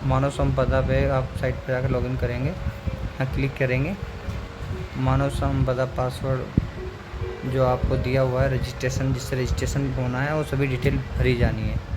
मानव संपदा पे आप साइट पर जाकर लॉगिन करेंगे, यहाँ क्लिक करेंगे। मानव संपदा पासवर्ड जो आपको दिया हुआ है रजिस्ट्रेशन, जिससे रजिस्ट्रेशन होना है, वो सभी डिटेल भरी जानी है।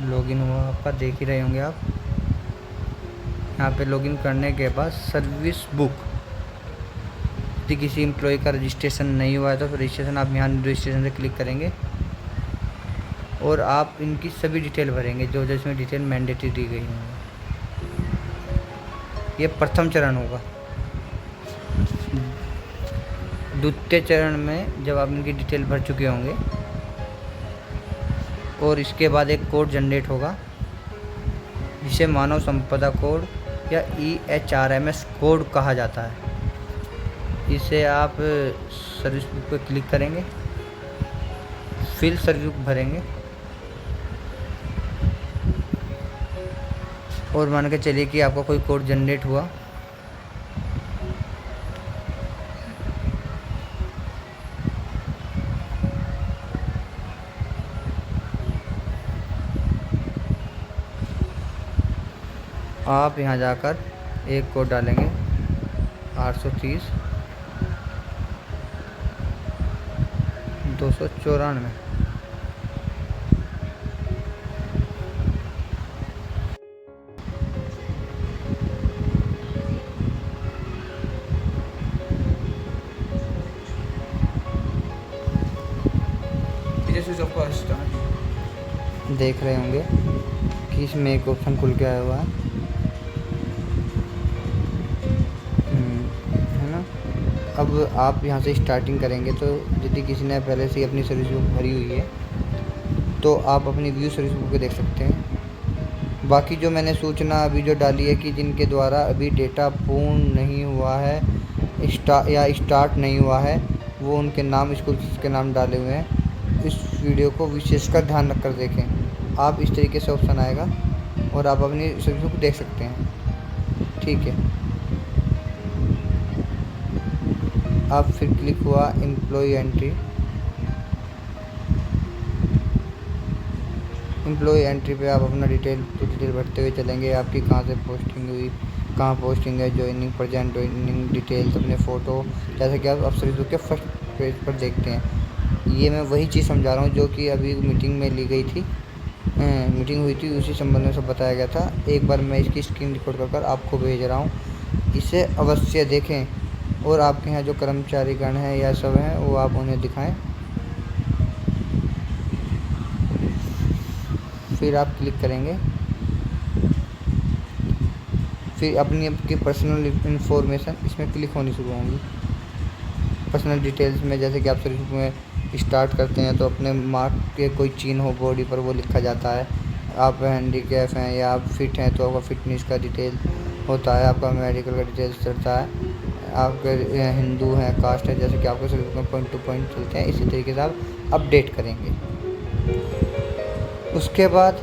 लॉगिन हुआ आपका, देख ही रहे होंगे आप। यहाँ पे लॉगिन करने के बाद सर्विस बुक, यदि किसी एम्प्लॉय का रजिस्ट्रेशन नहीं हुआ है तो फिर रजिस्ट्रेशन, आप यहाँ रजिस्ट्रेशन से क्लिक करेंगे और आप इनकी सभी डिटेल भरेंगे जो जिसमें डिटेल मैंडेटरी दी गई है। ये प्रथम चरण होगा। द्वितीय चरण में जब आप इनकी डिटेल भर चुके होंगे और इसके बाद एक कोड जनरेट होगा जिसे मानव संपदा कोड या EHRMS कोड कहा जाता है। इसे आप सर्विस बुक पर क्लिक करेंगे, फिल सर्विस बुक भरेंगे और मान के चलिए कि आपका कोई कोड जनरेट हुआ। आप यहाँ जाकर एक कोड डालेंगे 830 294। देख रहे होंगे कि इसमें एक ऑप्शन खुल के आया हुआ है, है ना। अब आप यहाँ से स्टार्टिंग करेंगे तो यदि किसी ने पहले से ही अपनी सर्विस बुक भरी हुई है तो आप अपनी व्यू सर्विस बुक पे देख सकते हैं। बाकी जो मैंने सूचना अभी जो डाली है कि जिनके द्वारा अभी डेटा पूर्ण नहीं हुआ है या स्टार्ट नहीं हुआ है, वो उनके नाम, स्कूल के नाम डाले हुए हैं। इस वीडियो को विशेषकर ध्यान रखकर देखें। आप इस तरीके से ऑप्शन आएगा और आप अपनी सर्विस बुक देख सकते हैं। ठीक है, अब फिर क्लिक हुआ एम्प्लॉय एंट्री। एम्प्लॉय एंट्री पे आप अपना डिटेल भरते हुए चलेंगे। आपकी कहाँ से पोस्टिंग हुई, कहाँ पोस्टिंग है, ज्वाइनिंग, प्रेजेंट ज्वाइनिंग डिटेल्स, अपने फ़ोटो, जैसे कि आप सर्विस बुक के फर्स्ट पेज पर देखते हैं। ये मैं वही चीज़ समझा रहा हूँ जो कि अभी मीटिंग में ली गई थी, मीटिंग हुई थी, उसी संबंध में सब बताया गया था। एक बार मैं इसकी स्क्रीन रिकॉर्ड कर आपको भेज रहा हूँ, इसे अवश्य देखें और आपके यहाँ जो कर्मचारीगण हैं या सब हैं वो आप उन्हें दिखाएं। फिर आप क्लिक करेंगे, फिर अपनी आपकी पर्सनल इंफॉर्मेशन इसमें क्लिक होनी शुरू होंगी। पर्सनल डिटेल्स में जैसे कि आप सर्विस में स्टार्ट करते हैं तो अपने मार्क के कोई चिन्ह हो बॉडी पर वो लिखा जाता है। आप हैंडीकैप हैं या आप फिट हैं तो आपका फिटनेस का डिटेल होता है, आपका मेडिकल का डिटेल्स चलता है। आपके हिंदू हैं, कास्ट है, जैसे कि आपके सर्विस में पॉइंट टू पॉइंट चलते हैं, इसी तरीके से आप अपडेट करेंगे। उसके बाद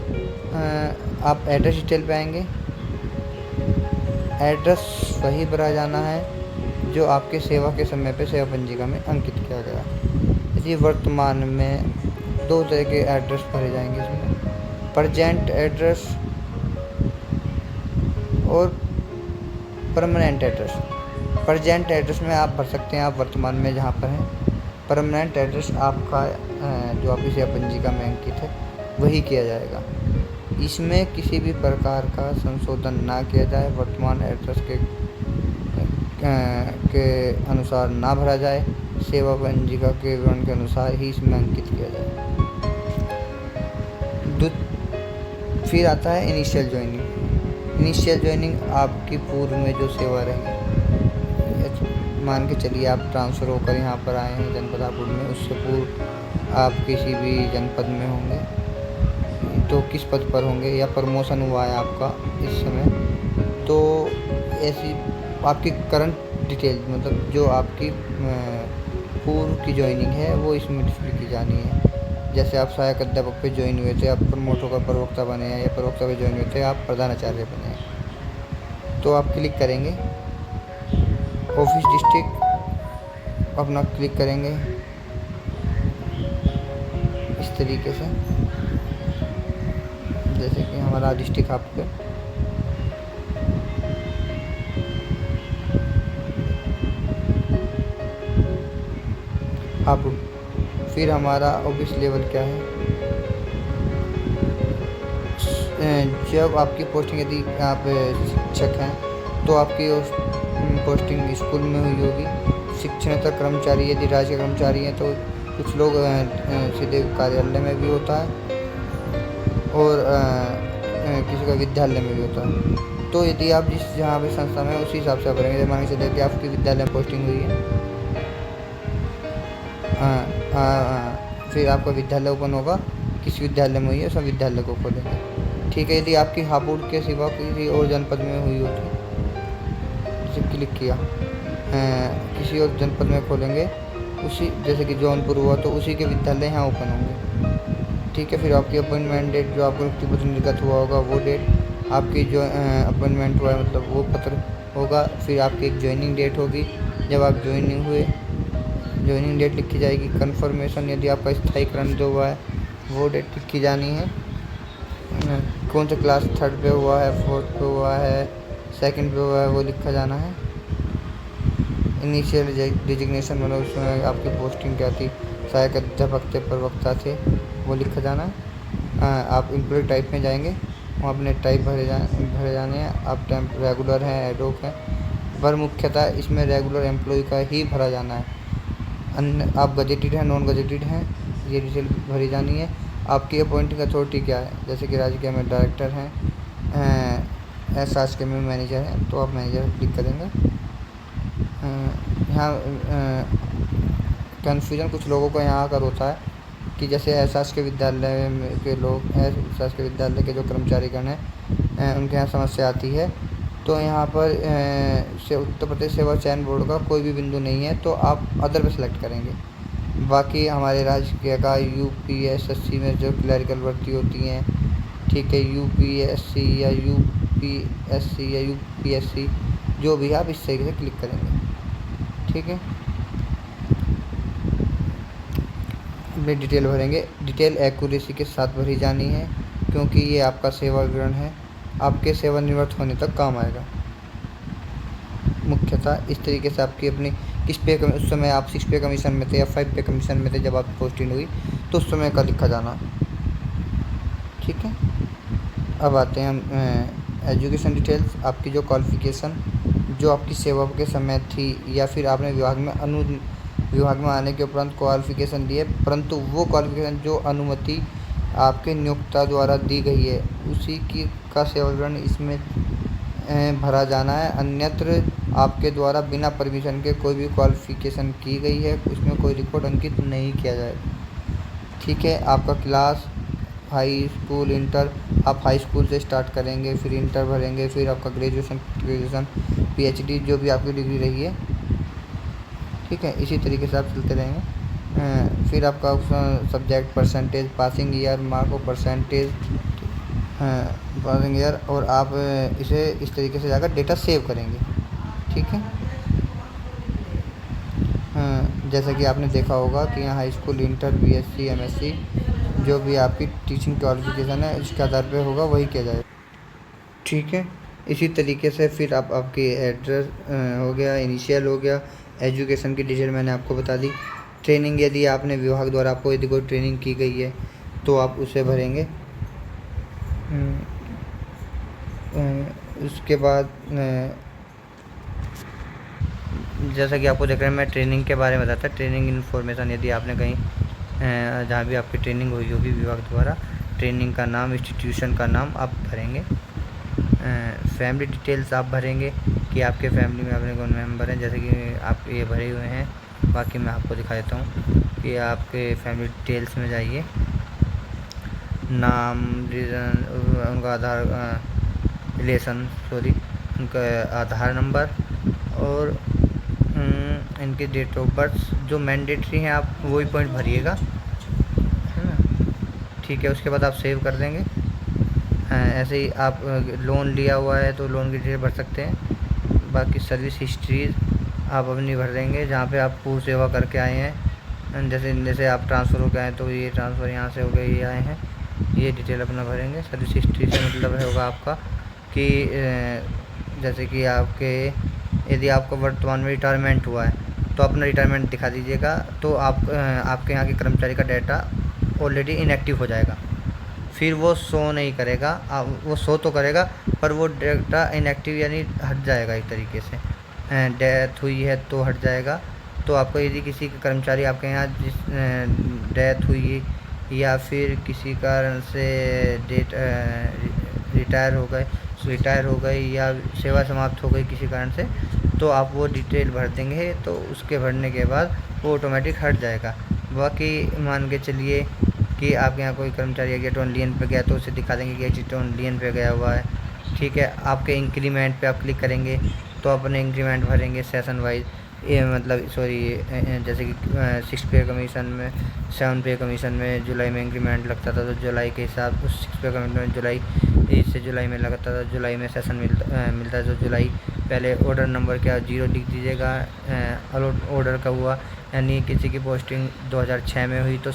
आप एड्रेस डिटेल पे आएंगे। एड्रेस वही भरा जाना है जो आपके सेवा के समय पे सेवा पंजिका में अंकित किया गया। यदि वर्तमान में 2 तरह के एड्रेस भरे जाएंगे इसमें, प्रेजेंट एड्रेस और परमानेंट एड्रेस। प्रेजेंट एड्रेस में आप भर सकते हैं आप वर्तमान में जहाँ पर हैं। परमानेंट एड्रेस आपका जो आपकी सेवा पंजिका में अंकित है वही किया जाएगा। इसमें किसी भी प्रकार का संशोधन ना किया जाए, वर्तमान एड्रेस के अनुसार ना भरा जाए, सेवा पंजिका के विवरण के अनुसार ही इसमें अंकित किया जाए। फिर आता है इनिशियल ज्वाइनिंग। इनिशियल ज्वाइनिंग आपकी पूर्व में जो सेवा रही, मान के चलिए आप ट्रांसफ़र होकर यहाँ पर आए हैं जनपद हापुड़ में, उससे पूर्व आप किसी भी जनपद में होंगे तो किस पद पर होंगे या प्रमोशन हुआ है आपका इस समय, तो ऐसी आपकी करंट डिटेल, मतलब जो आपकी पूर्व की ज्वाइनिंग है वो इसमें डिस्प्ले की जानी है। जैसे आप सहायक अध्यापक पे ज्वाइन हुए थे, आप प्रमोट होकर प्रवक्ता बने हैं, या प्रवक्ता पे ज्वाइन हुए थे, आप प्रधानाचार्य बने हैं। तो आप क्लिक करेंगे ऑफिस डिस्ट्रिक्ट, अपना क्लिक करेंगे इस तरीके से, जैसे कि हमारा डिस्ट्रिक्ट आपके आप, फिर हमारा ऑफिस लेवल क्या है। जब आपकी पोस्टिंग, यदि आप शिक्षक हैं तो आपकी पोस्टिंग स्कूल में हुई होगी। शिक्षणेतर कर्मचारी, यदि राज्य कर्मचारी हैं तो कुछ लोग सीधे कार्यालय में भी होता है, और किसी का विद्यालय में भी होता है। तो यदि आप जिस जहाँ पे संस्था में, उसी हिसाब से भरेंगे। मान के चलिए कि आपकी विद्यालय में पोस्टिंग हुई है, फिर आपका विद्यालय ओपन होगा, किस विद्यालय में हुई है सब विद्यालय को खोलेंगे। ठीक है, यदि आपकी हापुड़ के सिवा किसी और जनपद में हुई होती, जैसे क्लिक किया, किसी और जनपद में खोलेंगे, उसी जैसे कि जौनपुर हुआ तो उसी के विद्यालय यहाँ ओपन होंगे। ठीक है, फिर आपकी अपॉइंटमेंट डेट, जो आपको नियुक्ति पत्र निर्गत हुआ होगा वो डेट, आपकी जो अपॉइंटमेंट हुआ है मतलब वो पत्र होगा। फिर आपकी एक ज्वाइनिंग डेट होगी, जब आप ज्वाइनिंग हुए, ज्वाइनिंग डेट लिखी जाएगी। कन्फर्मेशन, यदि आपका स्थायीकरण जो हुआ है वो डेट लिखी जानी है। कौन सा क्लास, 3rd पे हुआ है, 4th पे हुआ है, 2nd पे हुआ है, वो लिखा जाना है। इनिशियल डिजिग्नेशन, मतलब उसमें आपकी पोस्टिंग क्या थी, सहायक अध्यापक थे, प्रवक्ता थे, वो लिखा जाना है। आप एम्प्लॉय टाइप में जाएंगे, वहाँ अपने टाइप भरे जाने हैं। आप टाइप रेगुलर हैं, एडोक हैं, पर मुख्यतः इसमें रेगुलर एम्प्लॉय का ही भरा जाना है। अन्य आप गजेटेड हैं, नॉन गजेटेड हैं, ये डिटेल भरी जानी है। आपकी अपॉइंटिंग अथॉरिटी क्या है, जैसे कि राजकीय में डायरेक्टर हैं, शासकीय में मैनेजर हैं, तो आप मैनेजर क्लिक करेंगे। यहाँ कन्फ्यूजन कुछ लोगों को यहाँ आकर होता है कि जैसे एहसास के विद्यालय के लोग, एहसास के विद्यालय के जो कर्मचारीगण हैं, उनके यहाँ समस्या आती है। तो यहाँ पर से उत्तर प्रदेश सेवा चयन बोर्ड का कोई भी बिंदु नहीं है, तो आप अदर पे सेलेक्ट करेंगे। बाकी हमारे राज्य का यूपीएससी में जो क्लरिकल भर्ती होती हैं, ठीक है, यूपीएससी या यूपीएससी जो भी है, आप इस तरीके से क्लिक करेंगे। ठीक है, अपनी डिटेल भरेंगे। डिटेल एक्यूरेसी के साथ भरी जानी है, क्योंकि ये आपका सेवा विवरण है, आपके सेवानिवृत्त होने तक काम आएगा। मुख्यतः इस तरीके से आपकी अपनी किस पे, उस समय आप 6 पे कमीशन में थे या 5 पे कमीशन में थे जब आपकी पोस्टिंग हुई, तो उस समय का लिखा जाना। ठीक है, अब आते हैं हम एजुकेशन डिटेल्स। आपकी जो क्वालिफ़िकेशन, जो आपकी सेवा के समय थी, या फिर आपने विभाग में आने के उपरांत क्वालिफ़िकेशन दी है, परंतु वो क्वालिफ़िकेशन जो अनुमति आपके नियोक्ता द्वारा दी गई है, उसी की का सेवा विवरण इसमें भरा जाना है। अन्यत्र आपके द्वारा बिना परमिशन के कोई भी क्वालिफ़िकेशन की गई है, उसमें कोई रिकॉर्ड अंकित नहीं किया जाएगा। ठीक है, आपका क्लास, हाई स्कूल, इंटर, आप हाई स्कूल से स्टार्ट करेंगे, फिर इंटर भरेंगे, फिर आपका ग्रेजुएशन, पीएचडी, जो भी आपकी डिग्री रही है। ठीक है, इसी तरीके से आप चलते रहेंगे। फिर आपका subject, percentage, passing year, mark of percentage, passing year, और आप इसे इस तरीके से जाकर डेटा सेव करेंगे। ठीक है, जैसा कि आपने देखा होगा कि यहाँ high school, inter, BSc, MSc, जो भी आपकी टीचिंग क्वालिफिकेशन है इसके आधार पे होगा, वही किया जाएगा। ठीक है, इसी तरीके से फिर आपकी एड्रेस हो गया, इनिशियल हो गया, एजुकेशन की डिटेल मैंने आपको बता दी। ट्रेनिंग, यदि आपने विभाग द्वारा आपको यदि कोई ट्रेनिंग की गई है तो आप उसे भरेंगे। उसके बाद जैसा कि आपको देख रहे हैं, मैं ट्रेनिंग के बारे में बताता। ट्रेनिंग इन्फॉर्मेशन, यदि आपने कहीं जहाँ भी आपकी ट्रेनिंग हुई होगी विभाग द्वारा, ट्रेनिंग का नाम, इंस्टीट्यूशन का नाम आप भरेंगे। फैमिली डिटेल्स आप भरेंगे कि आपके फैमिली में अपने कौन मेंबर हैं, जैसे कि आप ये भरे हुए हैं। बाकी मैं आपको दिखा देता हूँ कि आपके फैमिली डिटेल्स में जाइए, नाम, रीजन, उनका आधार, उनका आधार नंबर, और इनके डेट ऑफ बर्थ जो मैंडेटरी हैं, आप वही पॉइंट भरिएगा, है ना। ठीक है, उसके बाद आप सेव कर देंगे। ऐसे ही आप लोन लिया हुआ है तो लोन की डिटेल भर सकते हैं। बाकी सर्विस हिस्ट्रीज आप अपनी भर देंगे, जहाँ पे आप पूर्व सेवा करके आए हैं। जैसे जैसे आप ट्रांसफ़र हो गए हैं तो ये ट्रांसफ़र यहाँ से हो गए, ये आए हैं, ये डिटेल अपना भरेंगे। सर्विस हिस्ट्री से मतलब होगा आपका कि जैसे कि आपके यदि आपका वर्तमान में रिटायरमेंट हुआ है तो अपना रिटायरमेंट दिखा दीजिएगा, तो आपके यहाँ के कर्मचारी का डाटा ऑलरेडी इनएक्टिव हो जाएगा। फिर वो शो नहीं करेगा, वो शो तो करेगा पर वो डाटा इनएक्टिव यानी हट जाएगा एक तरीके से। डेथ हुई है तो हट जाएगा। तो आपको यदि किसी के कर्मचारी आपके यहाँ जिस डेथ हुई या फिर किसी कारण से रिटायर हो गए या सेवा समाप्त हो गई किसी कारण से, तो आप वो डिटेल भर देंगे, तो उसके भरने के बाद वो ऑटोमेटिक हट जाएगा। बाकी मान के चलिए कि आपके यहाँ कोई कर्मचारी एग्जिट ऑन लीन पे गया तो उसे दिखा देंगे कि एग्जिट ऑन लीन पे गया हुआ है। ठीक है, आपके इंक्रीमेंट पे आप क्लिक करेंगे तो अपने इंक्रीमेंट भरेंगे सेशन वाइज, ये मतलब जैसे कि 6 पे कमीशन में 7 पे कमीशन में जुलाई में इंक्रीमेंट लगता था तो जुलाई के हिसाब उस 6 पे कमीशन में जुलाई में लगता था, जुलाई में सेशन मिलता है तो जुलाई। पहले ऑर्डर नंबर क्या 0 लिख दीजिएगा, अलॉट ऑर्डर का हुआ, यानी किसी की पोस्टिंग 2006 में हुई तो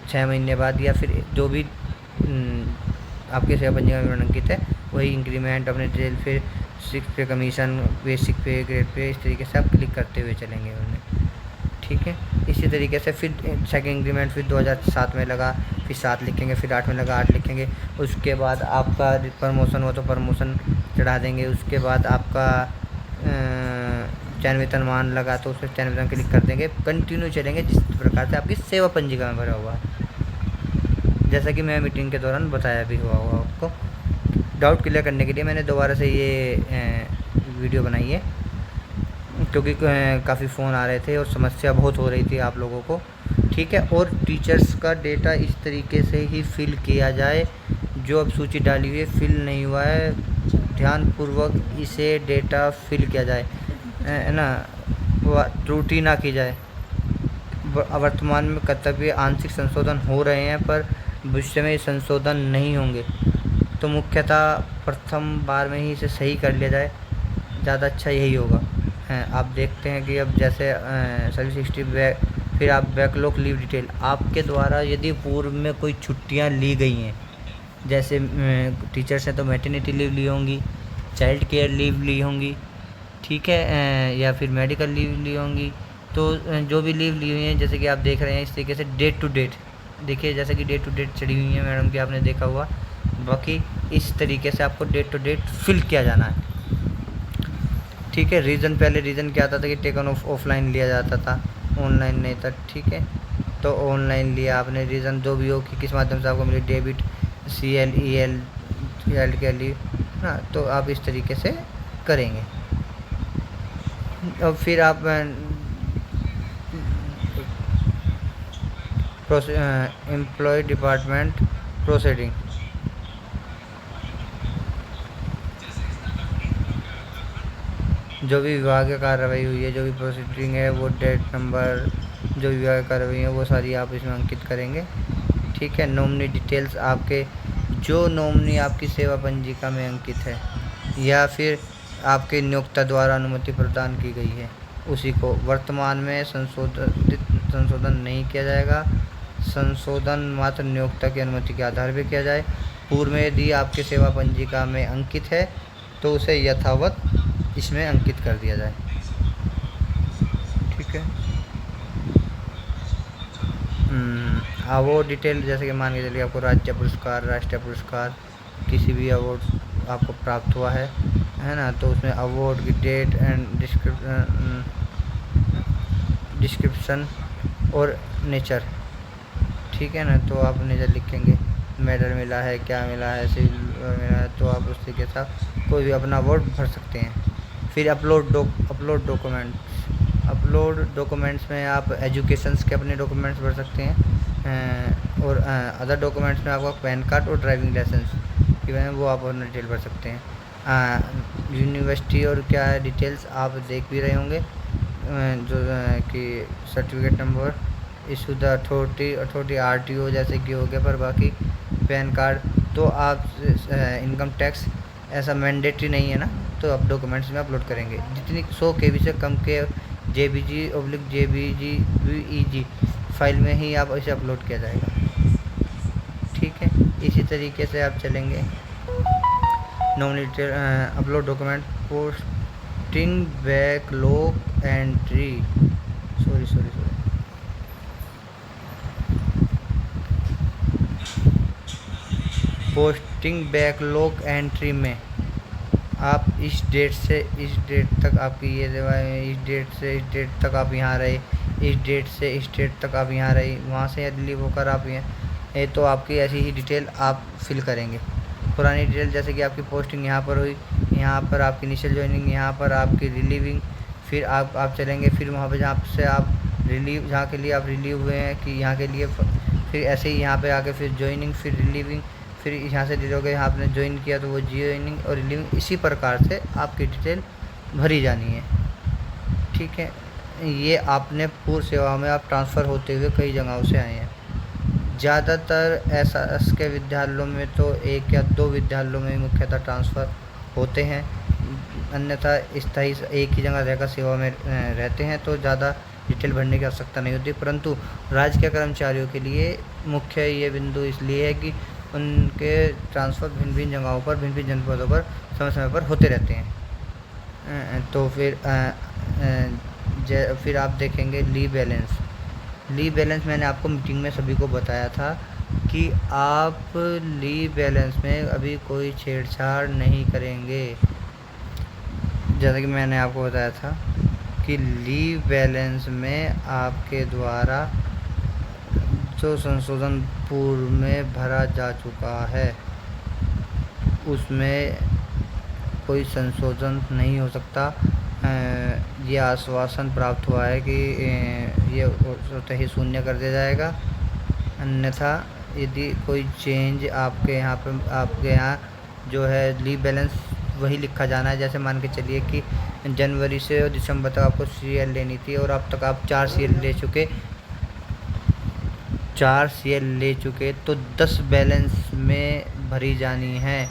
6 महीने बाद या फिर जो भी आपके सेवा पंजीका में अंकित है वही इंक्रीमेंट अपने डिटेल। फिर 6 पे कमीशन, बेसिक पे, ग्रेड पे, इस तरीके से आप क्लिक करते हुए चलेंगे उन्हें। ठीक है, इसी तरीके से फिर सेकंड इंक्रीमेंट फिर 2007 में लगा, फिर 7 लिखेंगे, फिर 8 में लगा 8 लिखेंगे। उसके बाद आपका प्रमोशन हो तो प्रमोशन चढ़ा देंगे। उसके बाद आपका चयन वेतनमान लगा तो उस पर चयन वेतन क्लिक कर देंगे। कंटिन्यू चलेंगे जिस प्रकार से आपकी सेवा पंजिका में भरा हुआ है, जैसा कि मैं मीटिंग के दौरान बताया भी हुआ होगा आपको। डाउट क्लियर करने के लिए मैंने दोबारा से ये वीडियो बनाई है, क्योंकि काफ़ी फ़ोन आ रहे थे और समस्या बहुत हो रही थी आप लोगों को। ठीक है, और टीचर्स का डेटा इस तरीके से ही फिल किया जाए, जो अब सूची डाली हुई है फिल नहीं हुआ है, ध्यानपूर्वक इसे डेटा फिल किया जाए, है ना, त्रुटि ना की जाए। वर्तमान में कर्तव्य आंशिक संशोधन हो रहे हैं पर भविष्य में संशोधन नहीं होंगे, तो मुख्यतः प्रथम बार में ही इसे सही कर लिया जाए, ज़्यादा अच्छा यही होगा। आप देखते हैं कि अब जैसे सर्विस हिस्ट्री फिर आप बैकलॉग लीव डिटेल, आपके द्वारा यदि पूर्व में कोई छुट्टियां ली गई हैं, जैसे टीचर्स हैं तो मैटरनिटी लीव ली होंगी, चाइल्ड केयर लीव ली होंगी, ठीक है, या फिर मेडिकल लीव ली होंगी, तो जो भी लीव ली हुई हैं जैसे कि आप देख रहे हैं इस तरीके से डेट टू डेट देखिए, जैसे कि डेट टू डेट चढ़ी हुई है मैडम की, आपने देखा हुआ। बाकी इस तरीके से आपको डेट टू डेट फिल किया जाना है। ठीक है, रीज़न पहले रीज़न क्या आता था कि टेकन ऑफलाइन लिया जाता था, ऑनलाइन नहीं था। ठीक है, तो ऑनलाइन लिया आपने, रीज़न जो भी हो कि किस माध्यम से आपको मिले, डेबिट, CL, EL के लिए ना, तो आप इस तरीके से करेंगे। और फिर आप एम्प्लॉय डिपार्टमेंट प्रोसीडिंग, जो भी विभागीय कार्रवाई हुई है, जो भी प्रोसीडिंग है, वो डेट नंबर, जो विभागीय कार्रवाई है वो सारी आप इसमें अंकित करेंगे। ठीक है, नॉमिनी डिटेल्स आपके, जो नॉमिनी आपकी सेवा पंजिका में अंकित है या फिर आपके नियोक्ता द्वारा अनुमति प्रदान की गई है उसी को वर्तमान में संशोधन नहीं किया जाएगा। संशोधन मात्र नियोक्ता की अनुमति के आधार पर किया जाए। पूर्व में यदि आपके सेवा पंजिका में अंकित है तो उसे यथावत इसमें अंकित कर दिया जाए। ठीक है, अवार्ड डिटेल, जैसे कि मान के चलिए आपको राज्य पुरस्कार, राष्ट्रीय पुरस्कार, किसी भी अवार्ड आपको प्राप्त हुआ है ना, तो उसमें अवार्ड की डेट एंड डिस्क्रिप्शन और नेचर। ठीक है ना, तो आप नेचर लिखेंगे, मेडल मिला है, क्या मिला है, सिल्वर मिला है, तो आप उसी के साथ कोई भी अपना अवार्ड भर सकते हैं। फिर अपलोड डॉक्यूमेंट्स में आप एजुकेशंस के अपने डॉक्यूमेंट्स भर सकते हैं, और अदर डॉक्यूमेंट्स में आपका पैन कार्ड और ड्राइविंग लाइसेंस की वो आप अपना डिटेल भर सकते हैं। यूनिवर्सिटी और क्या डिटेल्स आप देख भी रहे होंगे, जो कि certificate number issue the authority RTO जैसे कि हो गया। पर बाकी पैन कार्ड तो आप इनकम टैक्स ऐसा मैंडेटरी नहीं है ना, तो आप डॉक्यूमेंट्स में अपलोड करेंगे। जितनी 100 KB से कम के JPG/JPG फाइल में ही आप इसे अपलोड किया जाएगा। ठीक है, इसी तरीके से आप चलेंगे। Nominated upload document posting backlog entry sorry posting backlog entry में आप इस डेट से इस डेट तक आपकी ये इस डेट से इस डेट तक आप यहाँ रहे, इस डेट से इस डेट तक आप यहाँ रहे, वहाँ से रिलीव होकर आप यहाँ, तो आपकी ऐसी ही डिटेल आप फिल करेंगे। पुरानी डिटेल जैसे कि आपकी पोस्टिंग यहाँ पर हुई, यहाँ पर आपकी इनिशियल ज्वाइनिंग, यहाँ पर आपकी रिलीविंग, फिर आप चलेंगे, फिर वहाँ पर जहाँ से आप रिलीव, जहाँ के लिए आप रिलीव हुए हैं कि यहाँ के लिए, फिर ऐसे ही यहाँ पे आके फिर ज्वाइनिंग, फिर रिलीविंग, फिर यहाँ से डिलोगे, यहाँ आपने ज्वाइन किया तो वो ज्वाइनिंग और रिलीविंग, इसी प्रकार से आपकी डिटेल भरी जानी है। ठीक है, ये आपने पूर्व सेवा में आप ट्रांसफ़र होते हुए कई जगहों से आए हैं। ज़्यादातर एसएस के विद्यालयों में तो 1 या 2 विद्यालयों में मुख्यतः ट्रांसफ़र होते हैं, अन्यथा स्थायी एक ही जगह रहकर सेवा में रहते हैं, तो ज़्यादा डिटेल भरने की आवश्यकता नहीं होती। परंतु राज्य के कर्मचारियों के लिए मुख्य ये बिंदु इसलिए है कि उनके ट्रांसफ़र भिन्न भिन्न जगहों पर, भिन्न भिन्न जनपदों पर समय समय पर होते रहते हैं। तो फिर आप देखेंगे लीव बैलेंस मैंने आपको मीटिंग में सभी को बताया था कि आप लीव बैलेंस में अभी कोई छेड़छाड़ नहीं करेंगे। जैसा कि मैंने आपको बताया था कि लीव बैलेंस में आपके द्वारा जो संशोधन पूर्व में भरा जा चुका है उसमें कोई संशोधन नहीं हो सकता। ये आश्वासन प्राप्त हुआ है कि ये स्वतः ही शून्य कर दिया जाएगा। अन्यथा यदि कोई चेंज आपके यहाँ जो है लीव बैलेंस वही लिखा जाना है। जैसे मान के चलिए कि जनवरी से दिसंबर तक आपको CL लेनी थी और अब तक आप 4 CL ले चुके तो 10 बैलेंस में भरी जानी है।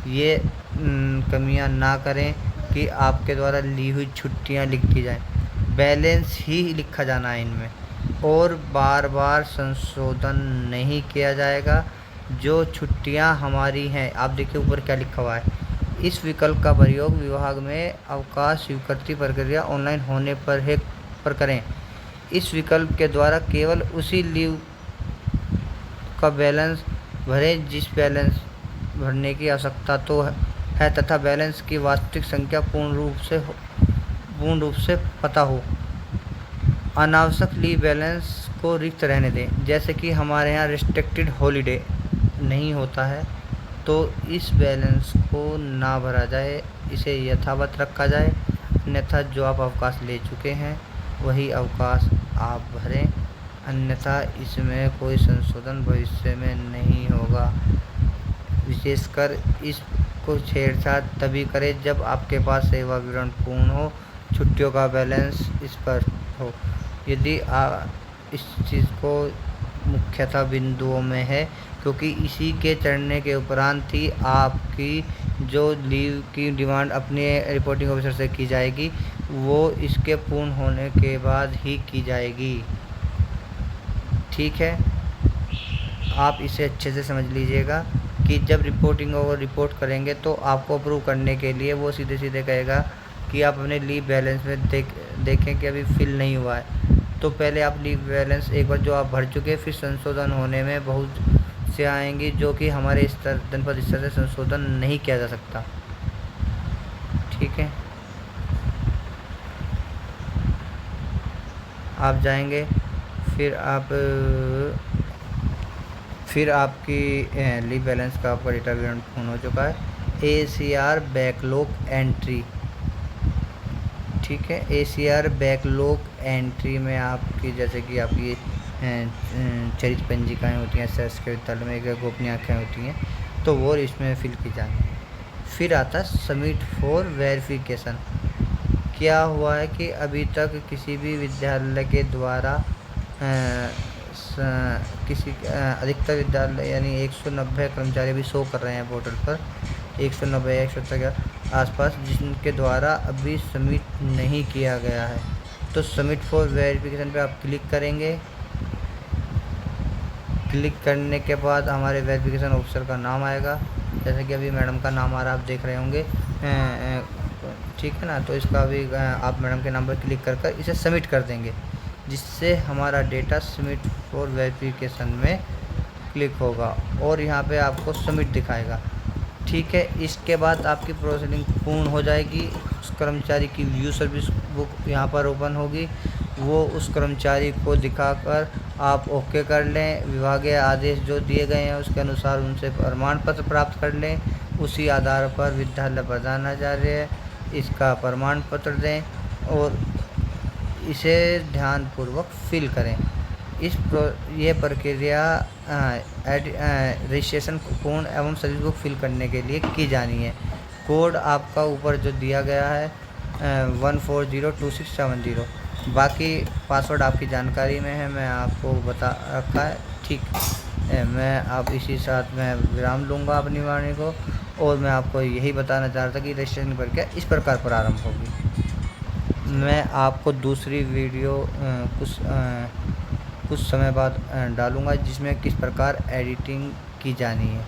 ये कमियां ना करें कि आपके द्वारा ली हुई छुट्टियां लिख दी जाएं, बैलेंस ही लिखा जाना है इनमें, और बार बार संशोधन नहीं किया जाएगा। जो छुट्टियां हमारी हैं, आप देखिए ऊपर क्या लिखा हुआ है, इस विकल्प का प्रयोग विभाग में अवकाश स्वीकृति प्रक्रिया ऑनलाइन होने पर करें। इस विकल्प के द्वारा केवल उसी लीव का बैलेंस भरें जिस बैलेंस भरने की आवश्यकता तो है तथा बैलेंस की वास्तविक संख्या पूर्ण रूप से पता हो। अनावश्यक लीव बैलेंस को रिक्त रहने दें। जैसे कि हमारे यहाँ रिस्ट्रिक्टेड हॉलीडे नहीं होता है तो इस बैलेंस को ना भरा जाए, इसे यथावत रखा जाए। अन्यथा जो आप अवकाश ले चुके हैं वही अवकाश आप भरें, अन्यथा इसमें कोई संशोधन भविष्य में नहीं होगा। विशेषकर इसको छेड़छाड़ तभी करें जब आपके पास सेवा विवरण पूर्ण हो, छुट्टियों का बैलेंस स्पष्ट हो। यदि इस चीज़ को मुख्यतः बिंदुओं में है, क्योंकि इसी के चढ़ने के उपरांत ही आपकी जो लीव की डिमांड अपने रिपोर्टिंग ऑफिसर से की जाएगी वो इसके पूर्ण होने के बाद ही की जाएगी। ठीक है, आप इसे अच्छे से समझ लीजिएगा कि जब रिपोर्ट करेंगे तो आपको अप्रूव करने के लिए वो सीधे सीधे कहेगा कि आप अपने लीव बैलेंस में देखें कि अभी फिल नहीं हुआ है। तो पहले आप लीव बैलेंस एक बार जो आप भर चुके, फिर संशोधन होने में बहुत से आएंगी जो कि हमारे जनपद स्तर से संशोधन नहीं किया जा सकता। ठीक है, आप जाएंगे, फिर आपकी लीव बैलेंस का आपका डेटा विवरण पूर्ण हो चुका है। ACR बैकलॉग एंट्री, ठीक है, ACR बैकलॉग एंट्री में आपकी जैसे कि आपकी चरित्र पंजिकाएँ होती हैं एसएस के विद्यालय में, एक गोपनीय आँखें होती हैं, तो वो इसमें फिल की जानी है। फिर आता है सबमिट फॉर वेरिफिकेशन। क्या हुआ है कि अभी तक किसी भी विद्यालय के द्वारा किसी अधिकतर विद्यालय यानी 190 कर्मचारी भी शो कर रहे हैं पोर्टल पर, 190 या 170 के आसपास, जिनके द्वारा अभी सबमिट नहीं किया गया है। तो सबमिट फॉर वेरिफिकेशन पे आप क्लिक करेंगे। क्लिक करने के बाद हमारे वेरिफिकेशन ऑफिसर का नाम आएगा, जैसे कि अभी मैडम का नाम आ रहा है, आप देख रहे होंगे, ठीक है ना। तो इसका अभी आप मैडम के नाम पर क्लिक कर इसे सबमिट कर देंगे, जिससे हमारा डेटा सबमिट फॉर वेरिफिकेशन में क्लिक होगा और यहाँ पे आपको सबमिट दिखाएगा। ठीक है, इसके बाद आपकी प्रोसेसिंग पूर्ण हो जाएगी। उस कर्मचारी की व्यू सर्विस बुक यहाँ पर ओपन होगी, वो उस कर्मचारी को दिखाकर आप ओके कर लें। विभागीय आदेश जो दिए गए हैं उसके अनुसार उनसे प्रमाण पत्र प्राप्त कर लें। उसी आधार पर विद्यालय प्रधानाचार्य इसका प्रमाण पत्र दें और इसे ध्यानपूर्वक फिल करें। ये प्रक्रिया रजिस्ट्रेशन पूर्ण एवं सर्विस बुक फिल करने के लिए की जानी है। कोड आपका ऊपर जो दिया गया है 140267 बाकी पासवर्ड आपकी जानकारी में है, मैं आपको बता रखा है। ठीक है, मैं आप इसी साथ में विराम लूँगा अपनी वाणी को, और मैं आपको यही बताना चाह रहा था कि रजिस्ट्रेशन प्रक्रिया इस प्रकार प्रारंभ होगी। मैं आपको दूसरी वीडियो कुछ समय बाद डालूँगा जिसमें किस प्रकार एडिटिंग की जानी है।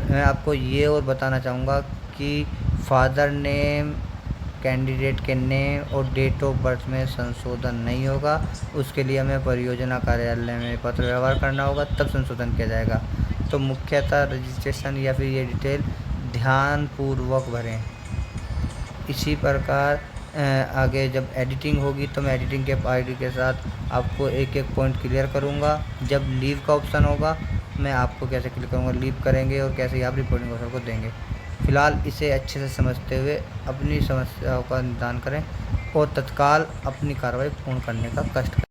मैं आपको ये और बताना चाहूँगा कि फादर नेम, कैंडिडेट के नेम और डेट ऑफ बर्थ में संशोधन नहीं होगा। उसके लिए हमें परियोजना कार्यालय में पत्र व्यवहार करना होगा, तब संशोधन किया जाएगा। तो मुख्यतः रजिस्ट्रेशन या फिर ये डिटेल ध्यानपूर्वक भरें। इसी प्रकार आगे जब एडिटिंग होगी तो मैं एडिटिंग के आईडी के साथ आपको एक एक पॉइंट क्लियर करूँगा। जब लीव का ऑप्शन होगा मैं आपको कैसे क्लिक करूँगा, लीव करेंगे और कैसे आप रिपोर्टिंग ऑफिसर को देंगे। फ़िलहाल इसे अच्छे से समझते हुए अपनी समस्याओं का निदान करें और तत्काल अपनी कार्रवाई पूर्ण करने का कष्ट करें।